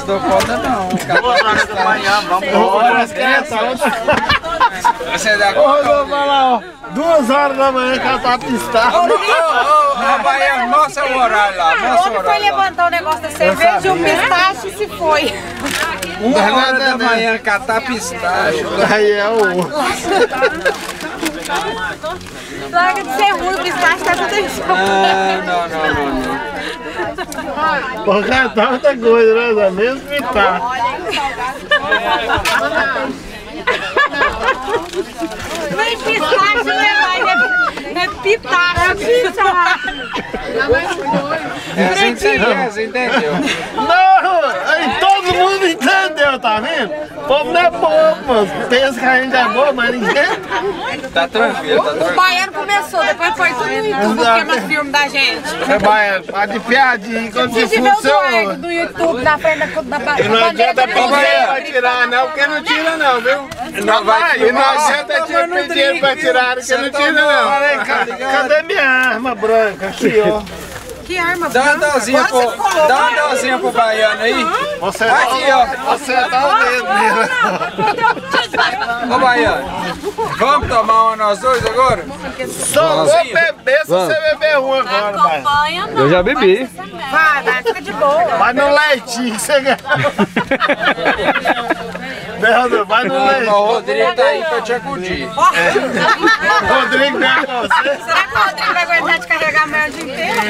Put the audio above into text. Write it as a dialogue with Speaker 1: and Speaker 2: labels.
Speaker 1: dou conta não.
Speaker 2: 2 horas da manhã, vamos embora.
Speaker 1: Você dá
Speaker 3: Ô,
Speaker 1: conta?
Speaker 3: Rodolfo, lá, ó. 2 horas da manhã que ela tá pistada.
Speaker 1: Ô, Baiano, mostra o horário lá. Mostra o
Speaker 4: Ontem foi
Speaker 1: horário lá.
Speaker 4: levantar o negócio da cerveja e o pistache se foi.
Speaker 1: 1h da manhã catar pistache.
Speaker 3: Aí é o...
Speaker 4: Larga de ser ruim, o pistache tá tudo isso.
Speaker 1: Não.
Speaker 3: Pô, cara, tá muita coisa, né? Zé? Mesmo pitar.
Speaker 4: Nem pistache, né, mãe? É pitache.
Speaker 1: Você entendeu?
Speaker 3: Não, aí todo mundo entendeu, tá vendo? O povo não é bobo, mano. Pensa que a gente é bobo, mas ninguém...
Speaker 1: Tá tranquilo, tá
Speaker 4: O
Speaker 1: tranquilo.
Speaker 4: baiano começou, depois foi tudo no YouTube, o esquema filme da gente.
Speaker 3: É baiano, tá de piadinha, quando se
Speaker 4: Se tiver o
Speaker 3: funciona.
Speaker 4: Duarte do YouTube na frente da
Speaker 3: E não
Speaker 4: bandeira
Speaker 3: adianta
Speaker 4: do
Speaker 3: pedir
Speaker 4: Brasil.
Speaker 3: pra tirar, não, porque não tira, não, viu?
Speaker 1: Não vai
Speaker 3: E não adianta te pedir dinheiro pra tirar, porque não tira, não. Cadê minha arma branca? Aqui, ó.
Speaker 4: Que arma,
Speaker 1: Dá uma
Speaker 4: branca?
Speaker 1: dosinha
Speaker 4: Agora você colocou.
Speaker 1: dá uma dosinha pro Baiano aí.
Speaker 3: Você
Speaker 1: Aqui, ó.
Speaker 3: Você dá o dedo nele.
Speaker 1: Ô, Baiano, vamos tomar uma nós dois agora?
Speaker 3: Só vou beber se você beber um agora, vai.
Speaker 5: Eu já bebi.
Speaker 4: Vai, fica de boa.
Speaker 3: Vai no leitinho que você ganha. Não, vai no
Speaker 1: O
Speaker 3: leitinho.
Speaker 1: Rodrigo tá aí pra te acudir.
Speaker 3: Rodrigo ganha com você.
Speaker 4: Será que o Rodrigo vai aguentar de carregar amanhã o dia inteiro?